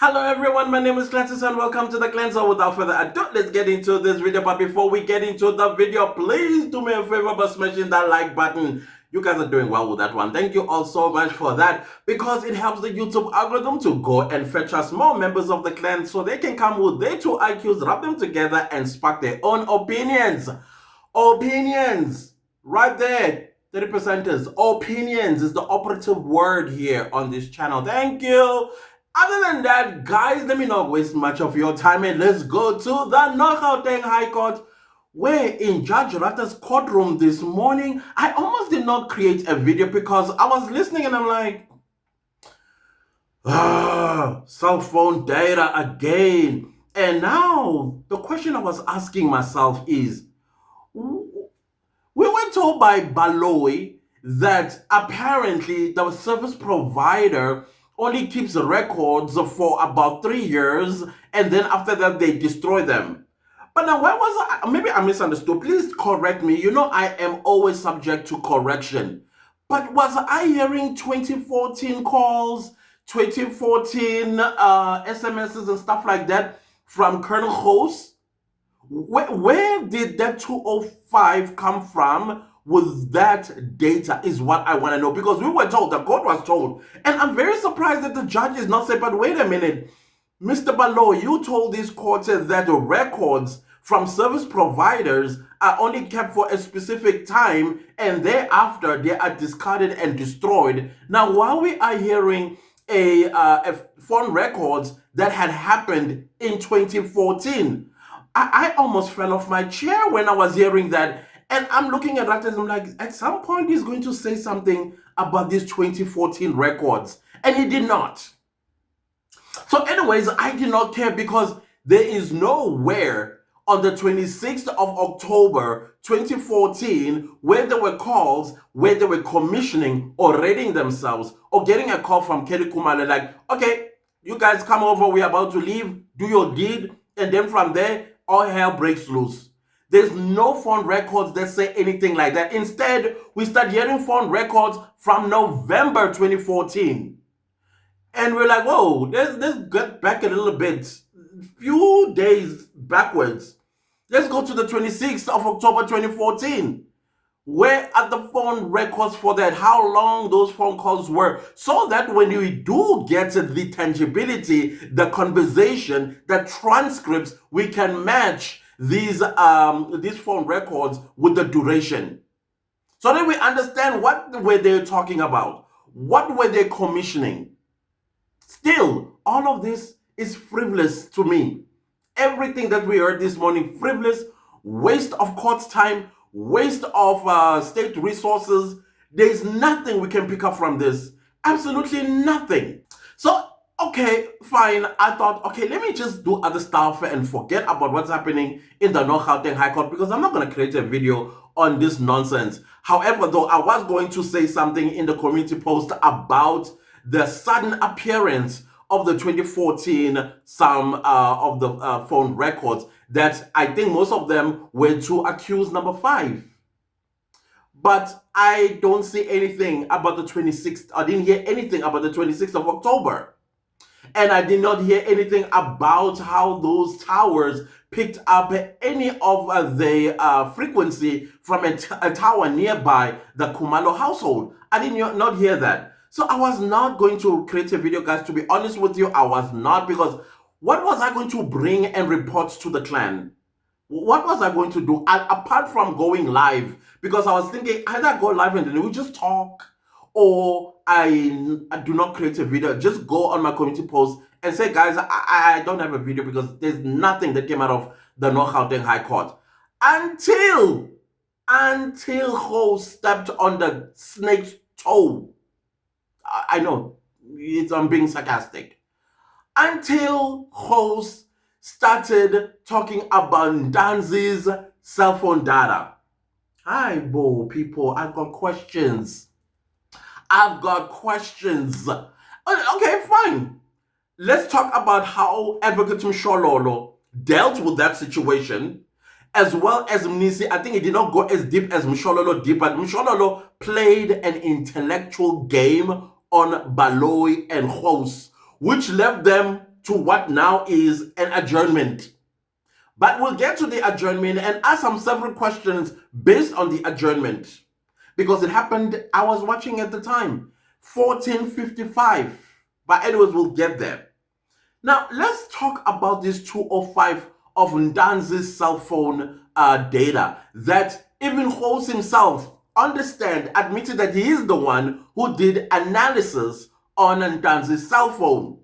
Hello everyone, my name is Clancy and welcome to the Cleanser. Without further ado, let's get into this video. But before we get into the video, please do me a favor by smashing that like button. You guys are doing well with that one. Thank you all so much for that, because it helps the YouTube algorithm to go and fetch us more members of the clan so they can come with their two IQs, rub them together and spark their own opinions. Opinions, right there. 30%ers. Opinions is the operative word here on this channel. Thank you. Other than that, guys, let me not waste much of your time and let's go to the Gauteng High Court, where in Judge Ratha's courtroom this morning, I almost did not create a video because I was listening and I'm like, cell phone data again. And now the question I was asking myself is, we were told by Baloyi that apparently the service provider only keeps records for about 3 years, and then after that they destroy them. But now, why was I? Maybe I misunderstood. Please correct me. You know I am always subject to correction. But was I hearing 2014 calls, 2014 SMSs and stuff like that from Colonel Host? Where did that 205 come from with that data is what I want to know, because we were told, the court was told, and I'm very surprised that the judge is not saying, but wait a minute, Mr. Baloyi, you told this court that the records from service providers are only kept for a specific time and thereafter they are discarded and destroyed. Now, while we are hearing a phone records that had happened in 2014, I almost fell off my chair when I was hearing that. And I'm looking at Ratha and I'm like, at some point he's going to say something about these 2014 records. And he did not. So anyways, I did not care, because there is nowhere on the 26th of October 2014 where there were calls, where they were commissioning or rating themselves or getting a call from Kelly Kumale like, okay, you guys come over, we're about to leave, do your deed. And then from there, all hell breaks loose. There's no phone records that say anything like that. Instead, we start hearing phone records from November 2014. And we're like, whoa, let's get back a little bit. Few days backwards. Let's go to the 26th of October 2014. Where are the phone records for that? How long those phone calls were? So that when you do get the tangibility, the conversation, the transcripts, we can match these phone records with the duration. So that we understand what were they talking about. What were they commissioning? Still, all of this is frivolous to me. Everything that we heard this morning, frivolous, waste of court's time, waste of state resources. There's nothing we can pick up from this. Absolutely nothing. So, okay, fine. I thought, okay, let me just do other stuff and forget about what's happening in the Gauteng High Court, because I'm not going to create a video on this nonsense. However, though, I was going to say something in the community post about the sudden appearance of the 2014 some of the phone records that I think most of them were to accused number 5. But I don't see anything about the 26th. I didn't hear anything about the 26th of October. And I did not hear anything about how those towers picked up any of the frequency from a tower nearby the Kumalo household. I did not hear that. So I was not going to create a video, guys. To be honest with you, I was not, because what was I going to bring and report to the clan? What was I going to do apart from going live? Because I was thinking either go live and then we just talk, or I do not create a video, just go on my community post and say, guys, I don't have a video because there's nothing that came out of the Gauteng High Court. Until Ho stepped on the snake's toe. I know, I'm being sarcastic. Until hosts started talking about Ndanzi's cell phone data. Hi, Bo, people, I've got questions. Okay, fine. Let's talk about how Advocate Mshololo dealt with that situation, as well as Mnisi. I think it did not go as deep as Mshololo did, but Mshololo played an intellectual game on Baloyi and Hos, which left them to what now is an adjournment. But we'll get to the adjournment and ask some several questions based on the adjournment. Because it happened, I was watching at the time, 14:55. But anyways, we'll get there. Now, let's talk about this 205 of Ndanzi's cell phone data that even Holmes himself admitted that he is the one who did analysis on Ndanzi's cell phone.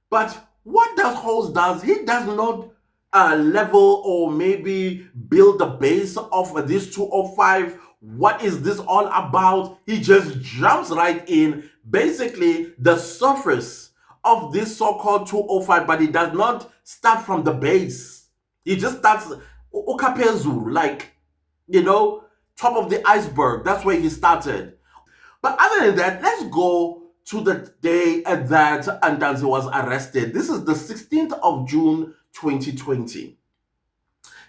But what does Holmes does? He does not level or maybe build the base of this 205. What is this all about? He just jumps right in, basically the surface of this so-called 205, but he does not start from the base. He just starts okaphezulu, like, top of the iceberg. That's where he started. But other than that, let's go to the day that Ndanzi was arrested. This is the 16th of June, 2020.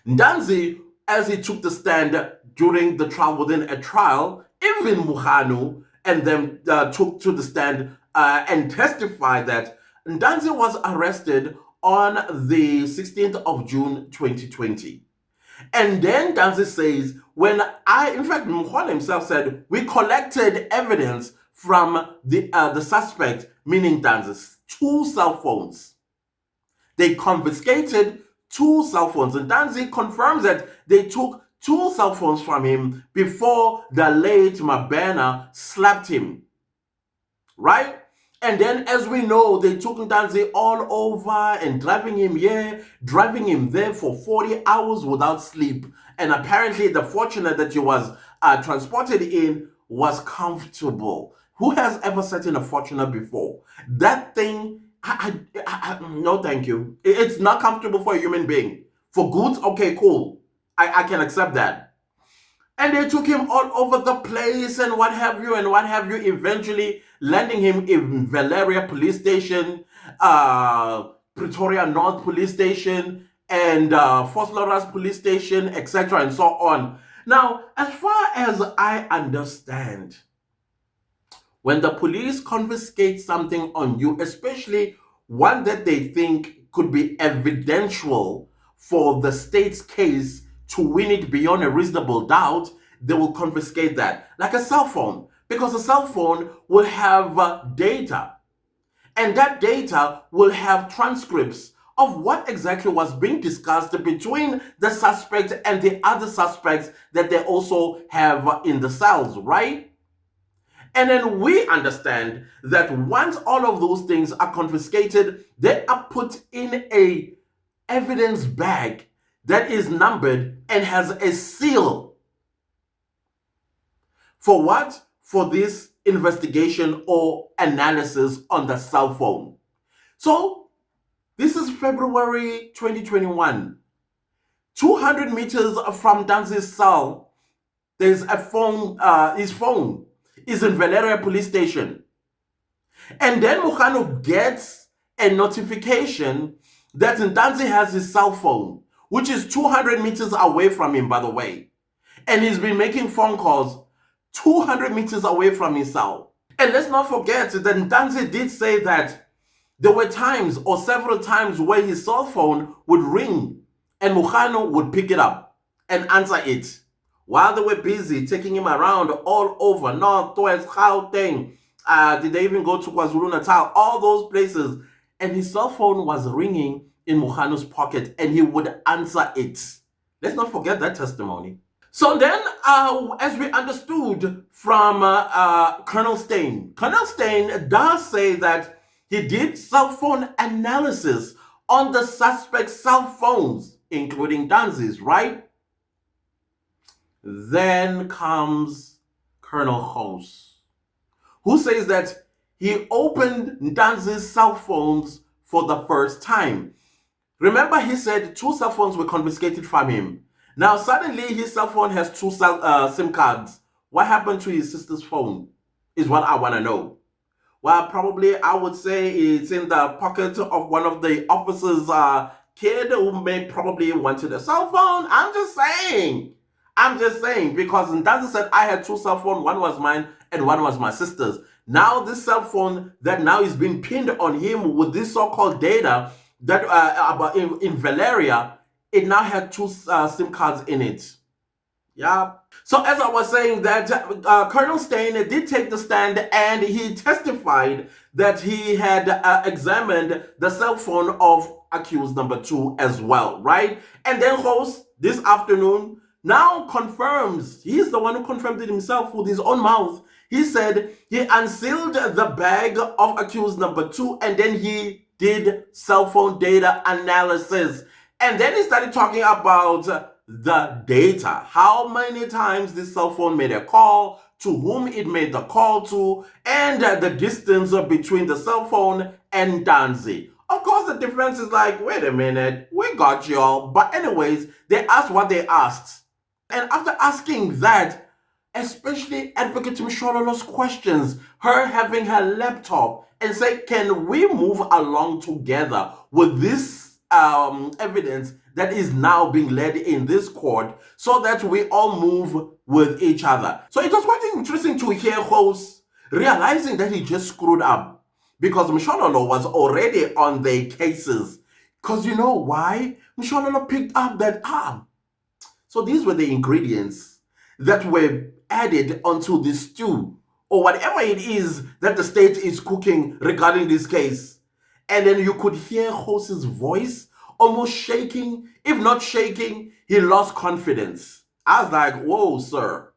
Ndanzi, as he took the stand during the trial, within a trial, even Muganu and them took to the stand and testified that Ndanzi was arrested on the 16th of June 2020. And then Ndanzi says, in fact, Muganu himself said, we collected evidence from the suspect, meaning Ndanzi's 2 cell phones. They confiscated 2 cell phones. And Ndanzi confirms that they took 2 cell phones from him before the late Mabena slapped him. Right? And then, as we know, they took Ndanzi all over and driving him here, driving him there for 40 hours without sleep. And apparently the Fortuner that he was transported in was comfortable. Who has ever sat in a Fortuner before? That thing, no thank you. It's not comfortable for a human being. For goods, okay, cool. I can accept that. And they took him all over the place and what have you, eventually landing him in Valeria police station, Pretoria North police station, and Vosloorus police station, etc. and so on. Now, as far as I understand, when the police confiscate something on you, especially one that they think could be evidential for the state's case to win it beyond a reasonable doubt, they will confiscate that. Like a cell phone, because a cell phone will have data. And that data will have transcripts of what exactly was being discussed between the suspect and the other suspects that they also have in the cells, right? And then we understand that once all of those things are confiscated, they are put in a evidence bag that is numbered and has a seal. For what? For this investigation or analysis on the cell phone. So, this is February 2021. 200 meters from Ndanzi's cell, there's a phone, his phone is in Valeria police station. And then Muganu gets a notification that Ndanzi has his cell phone, which is 200 meters away from him, by the way. And he's been making phone calls 200 meters away from his cell. And let's not forget that Ndanzi did say that there were times or several times where his cell phone would ring and Muganu would pick it up and answer it while they were busy taking him around all over, North, West, Gauteng. Did they even go to KwaZulu-Natal? All those places. And his cell phone was ringing in Muganu's pocket and he would answer it. Let's not forget that testimony. So then, as we understood from Colonel Steyn does say that he did cell phone analysis on the suspect's cell phones, including Ndanzi's, right? Then comes Colonel Holmes, who says that he opened Ndanzi's cell phones for the first time. Remember, he said 2 cell phones were confiscated from him. Now, suddenly, his cell phone has 2 SIM cards. What happened to his sister's phone is what I want to know. Well, probably I would say it's in the pocket of one of the officers' kid who may probably wanted a cell phone. I'm just saying, because Ndanzi said I had 2 cell phones. One was mine and one was my sister's. Now this cell phone that now is being pinned on him with this so-called data that about in Valeria, it now had two SIM cards in it. Yeah. So as I was saying, that Colonel Stein did take the stand and he testified that he had examined the cell phone of accused number 2 as well, right? And then host this afternoon now confirms, he's the one who confirmed it himself with his own mouth. He said he unsealed the bag of accused number 2 and then he did cell phone data analysis. And then he started talking about the data, how many times this cell phone made a call, to whom it made the call to, and the distance between the cell phone and Danzi. Of course, the defense is like, wait a minute, we got y'all. But anyways, they asked what they asked. And after asking that, especially Advocate Mshololo's questions, her having her laptop and say, can we move along together with this evidence that is now being led in this court so that we all move with each other. So it was quite interesting to hear hosts realizing that he just screwed up because Mshololo was already on their cases. Because you know why? Mshololo picked up that, so these were the ingredients that were added onto the stew or whatever it is that the state is cooking regarding this case. And then you could hear Host's voice almost shaking. If not shaking, he lost confidence. I was like, whoa, sir.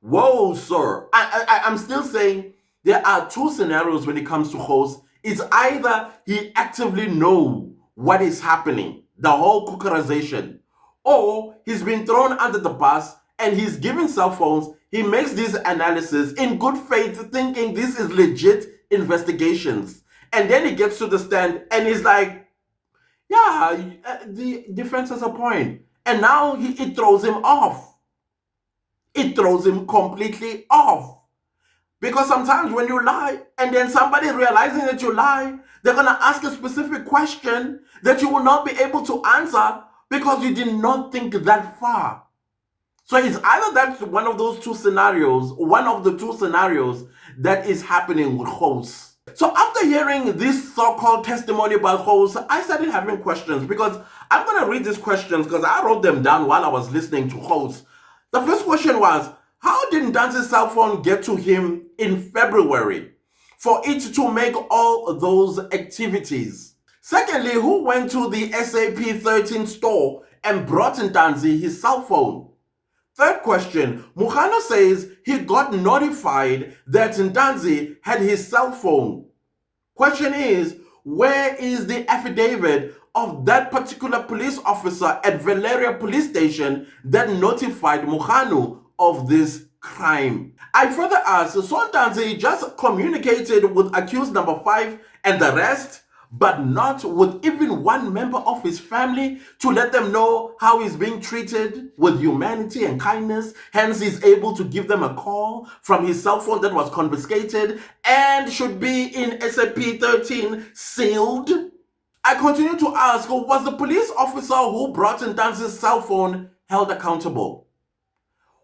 Whoa, sir. I'm still saying there are two scenarios when it comes to Host. It's either he actively knows what is happening, the whole cookerization, or he's been thrown under the bus and he's given cell phones. He makes this analysis in good faith, thinking this is legit investigations. And then he gets to the stand and he's like, yeah, the defense has a point. And now it throws him off. It throws him completely off. Because sometimes when you lie and then somebody realizing that you lie, they're going to ask a specific question that you will not be able to answer because you did not think that far. So it's either that's one of those two scenarios, one of the two scenarios that is happening with Hosts. So after hearing this so-called testimony by Hosts, I started having questions because I'm going to read these questions because I wrote them down while I was listening to Hosts. The first question was, how did Dance's cell phone get to him in February for it to make all those activities? Secondly, who went to the SAP 13 store and brought Ntanzi his cell phone? Third question, Mugano says he got notified that Ntanzi had his cell phone. Question is, where is the affidavit of that particular police officer at Valeria police station that notified Mugano of this crime? I further asked, so Ntanzi just communicated with accused number 5 and the rest, but not with even one member of his family to let them know how he's being treated with humanity and kindness. Hence, he's able to give them a call from his cell phone that was confiscated and should be in SAP 13 sealed. I continue to ask, was the police officer who brought Ntanzi's cell phone held accountable?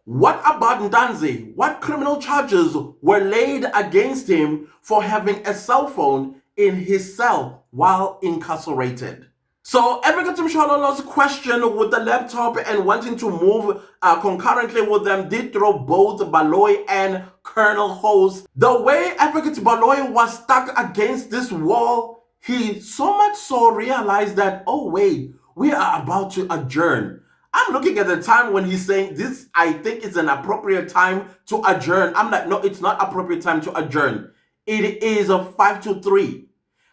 What about Ntanzi? What criminal charges were laid against him for having a cell phone in his cell while incarcerated? So Advocate Mshololo's question with the laptop and wanting to move concurrently with them did throw both Baloyi and Colonel Host. The way Advocate Baloyi was stuck against this wall, he so much so realized that, oh wait, we are about to adjourn. I'm looking at the time when he's saying this, I think it's an appropriate time to adjourn. I'm like, no, it's not appropriate time to adjourn. It is a 5 to 3.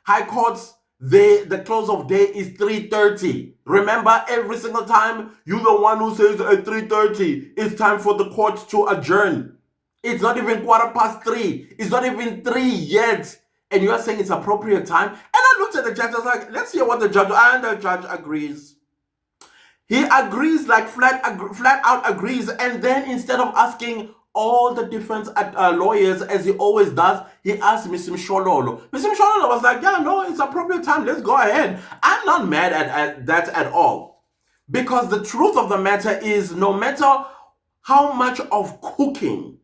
High courts, the close of day is 3:30. Remember, every single time you're the one who says at 3:30, it's time for the court to adjourn. It's not even 3:15. It's not even 3 yet. And you are saying it's appropriate time. And I looked at the judge, I was like, let's hear what the judge, and the judge agrees. He agrees, like flat out agrees. And then instead of asking all the defense lawyers, as he always does, he asked Mr. Mshololo. Mr. Mshololo was like, yeah, no, it's appropriate time. Let's go ahead. I'm not mad at that at all. Because the truth of the matter is, no matter how much of cooking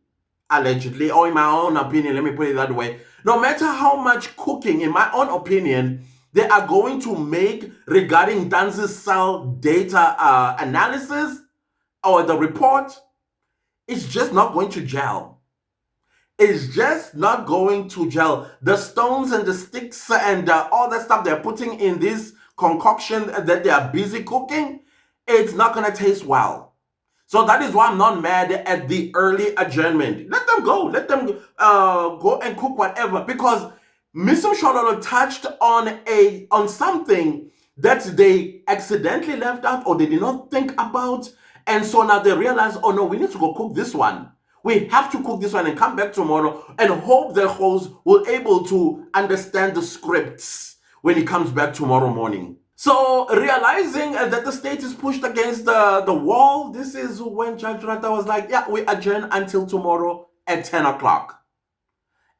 allegedly, or in my own opinion, let me put it that way, no matter how much cooking, in my own opinion, they are going to make regarding Dance's cell data analysis or the report, it's just not going to gel. It's just not going to gel. The stones and the sticks and all that stuff they're putting in this concoction that they are busy cooking, it's not going to taste well. So that is why I'm not mad at the early adjournment. Let them go. Let them go and cook whatever. Because Mr. Shololo touched on something that they accidentally left out or they did not think about. And so now they realize, oh no, we need to go cook this one. We have to cook this one and come back tomorrow and hope the host will able to understand the scripts when he comes back tomorrow morning. So realizing that the state is pushed against the wall, this is when Judge Ratha was like, yeah, we adjourn until tomorrow at 10 o'clock.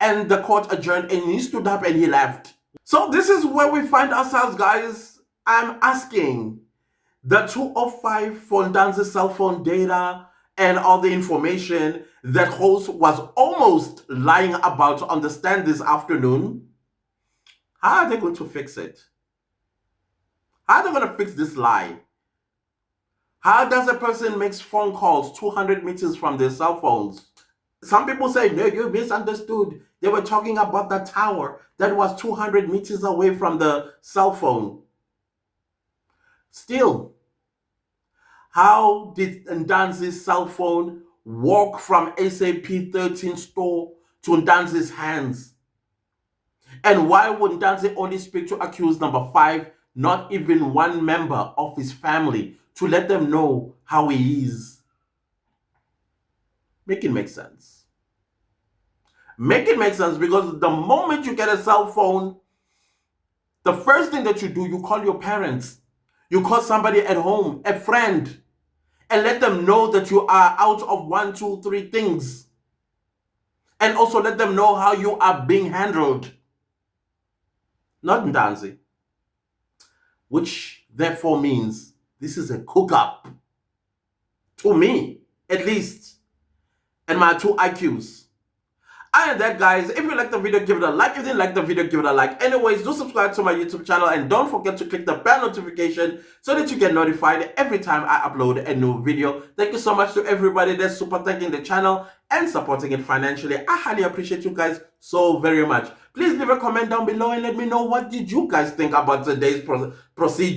And the court adjourned and he stood up and he left. So this is where we find ourselves, guys. I'm asking the 205 phone Dance's cell phone data and all the information that host was almost lying about on the stand this afternoon. How are they going to fix it? How are they going to fix this lie? How does a person make phone calls 200 meters from their cell phones? Some people say, no, you misunderstood. They were talking about the tower that was 200 meters away from the cell phone. Still, how did Ndanzi's cell phone walk from SAP 13 store to Ndanzi's hands? And why would Ndanzi only speak to accused number 5, not even one member of his family, to let them know how he is? Make it make sense. Make it make sense, because the moment you get a cell phone, the first thing that you do, you call your parents. You call somebody at home, a friend, and let them know that you are out of 1, 2, 3 things. And also let them know how you are being handled. Not Ndanzi. Which therefore means this is a cook-up. To me, at least. And my 2 IQs. And that, guys, if you like the video, give it a like. If you didn't like the video, give it a like. Anyways, do subscribe to my YouTube channel and don't forget to click the bell notification so that you get notified every time I upload a new video. Thank you so much to everybody that's super thanking the channel and supporting it financially. I highly appreciate you guys so very much. Please leave a comment down below and let me know what did you guys think about today's procession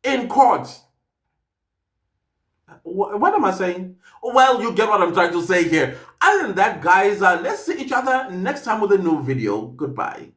in court. What am I saying? Well, you get what I'm trying to say here. Other than that, guys, let's see each other next time with a new video. Goodbye.